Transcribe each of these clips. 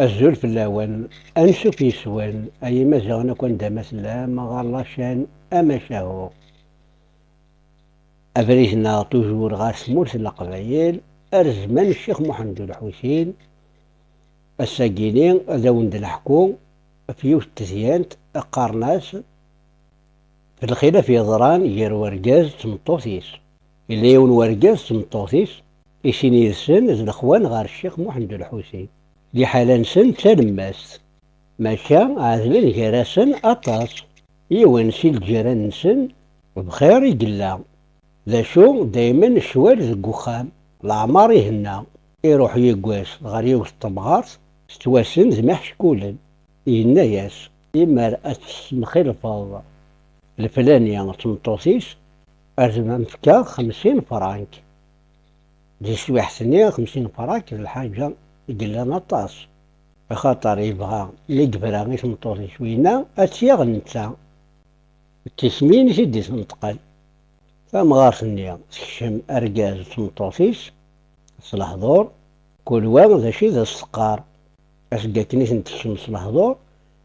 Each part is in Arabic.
الزول في اللوان أنسو في سوان أي مزغنا كون دامسلا ما غالاشان أما شاهو أفريجنا توجور غاس مورس القبايل أرزمان الشيخ محمد الحسين الساقينين ذاوند الحكوم فيوش تزيانت أقارناس في الخلاف يضران ير ورقاز تمطوثيس إلا يون ورقاز تمطوثيس إسيني السن ذ الأخوان غار الشيخ محمد الحسين دي حالا سن تلماس ماشا عازلين جراسن أطاس يوان سي الجيران نسن بخير يقلا ذا شو دايما شوال ذق وخام العمار يهنا يروح يقواس غير يوس طبغارس ستواسن زماح شكولا يهنا ياس يما أتسمخي الفاضة الفلانية تمطوسيس أرزمان فكا 50 فرانك دي سوي حسنية 50 فرانك الحاجة يقلنا طاس خاطر يبغى يقبل غير تمطوسيس وينا أتيغ نتا التسمين سيدي تنتقل فمغارسني تكشم أرقاز تمطوسيس صلاحظور كل واحد ذا شي ذا السقار أسقا كنيس نتكشم صلاحظور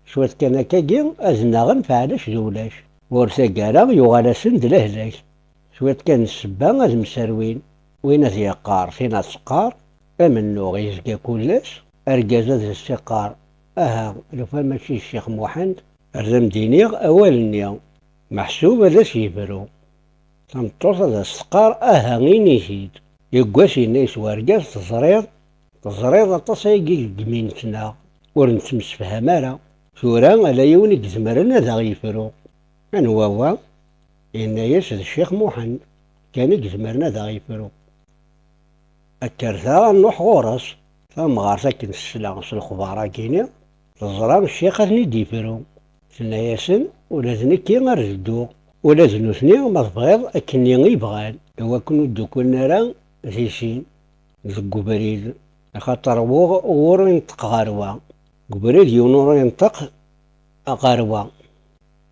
شوية كان كاكين أزناغن فعلاش زولاش ورسا قالا يغالسن دلهلاش شوية كان السبا أز مسروين وين ذي يقار فينا السقار أمنو غيزقا كلاش أرقاز ذا السقار أها لو فما ماشي الشيخ محمد الرم دينيغ أولنيا محسوب هذا سيفرو تمطوس هذا السقار أها غين يزيد يقواس ينايس ورقاز تزريض أطاس يجي قمينتنا ورنتمسفها مالا ثورا ألا يوني كزمرنا ذا غيفرو من هو ينايس الشيخ محمد كان كزمرنا ذا غيفرو الترثا نروح غورس ثم غار ساكن السلا الخبارا كيني تزرام الشيخ أثني ديفرو سناياسن ولا ذنكي غنردو ولا ذنوثني ما تبغيض أكني غيبغال هو كنو دوكولنا راه زيسين زقو بريد خاطر وور ينطق غاروا قبريد يونور ينطق غاروا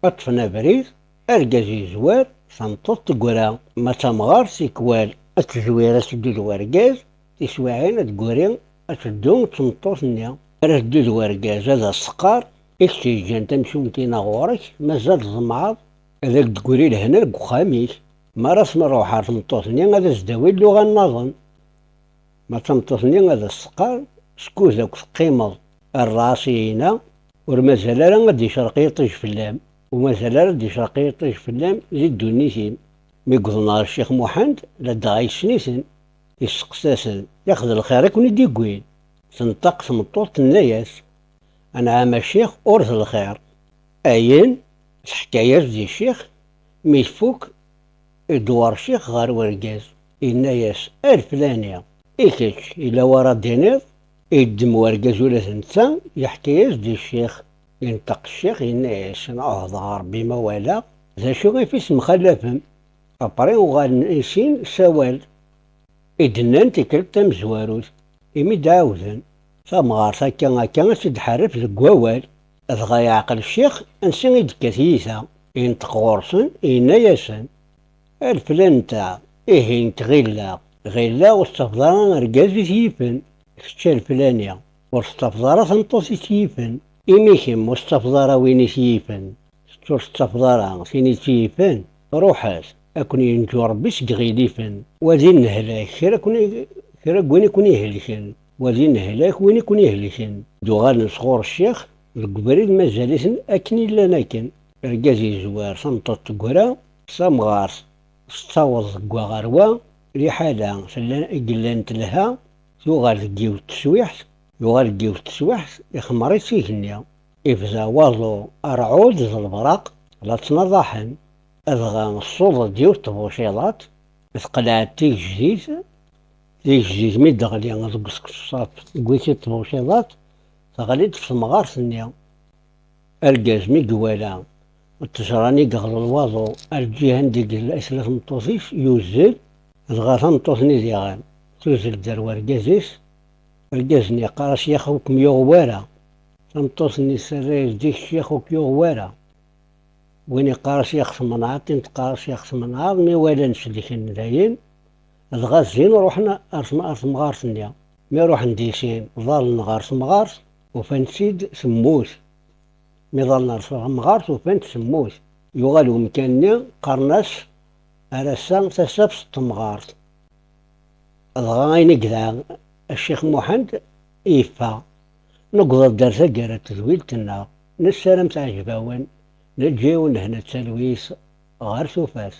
أطفنا بريد أرقازي زوار سنطط تقورا ما تمغار سيكوال أتزوير أسدو الورقاز تسواعين تقورين أتدو تمطوط نيا أردو الورقاز هذا السقار إكتيجان تمشو نتينا غورك مازال زمعاض هذاك تقولي لهنا لقخاميك ما راس نروح تمطوطني هذا زداوي اللغة النظم ما تمطوطني هذا السقار سكو ذاك تقيمض الراسي هنا ورمازال راه غادي شرقي يطيش في اللام ومازال راه غادي شرقي يطيش في اللام زيدو نيسين مي قضنا الشيخ محمد لا داعي سنيسن يسقساسن ياخذ الخير يكون يدي قوين تنطق تمطوط الناس أنا عام الشيخ أورث الخير أين حكايات ديال الشيخ ميفوك إدوار الشيخ غار ورقاز الناس الفلانية إيكيتش إلا ورا دينير يدم ورقاز ولا ثنتا يحكايات ديال الشيخ ينطق الشيخ الناس أهضار بما ولا ذا شو غير فيس مخلفهم أبري وغانسين سوال إدنان تكلت تمزواروت إمي داوزن فمغار ساكا هكا تدحرف ذك ووال أبغى يعقل الشيخ أنسان يدكاثيثا ينطق غرسن يناياسن الفلان تاع إيه انت غيلا واستفضارا رقازي تيفن كتشا الفلانية واستفضارا تنطوسي تيفن إميكم واستفضارا وين تيفن استفضارا فيني تيفن روحاس أكون ينجو ربي سقغيليفن وذي النهلاك كرا كوين يكون يهلكن وذي النهلاك وين يكون يهلكن دوغال نصغور الشيخ القبريد مازاليسن أكني لنا كن رقازي زوار سنطط تقورا سامغارس ستاوض قوا غاروا ريحالا سلان قلانت لها يوغال ديو التسويحت يوغال ديو التسويحت يخمري سيهنيا إفزا واضو أرعود ذا البراق لا تنضحن أبغى الصوضة ديو التبوشيضات تقلعت تيك جديد مي دغلي غادوك الصاف قويتي التبوشيضات تغليت في المغارس النيا القاز مي قوالا التجراني قغل الواضو الجهة ديك الأسلاف مطوسيش يوزل الغاثة مطوسني ديغان توزل دار ورقازيس القازني قارش ياخوك ميوغوارا تمطوسني سرايز ديك شيخوك يوغوارا وين قارش يخص منعط نتقارش يخص منعط مي ولا نسلك نداين الغاز زين روحنا أرس مغارس النيا مي روح نديسين ظل نغارس مغارس وفانسيد سموت مظلنا رسول مغارت وفانت سموت يغالو مكاني قرناس أرسان تسابس تمغارت الغاين كذا الشيخ محمد إيفا نقضى الدرسة قالت تزويلتنا نسالم تعجباون نجيو هنا تسلويس غير سوفاس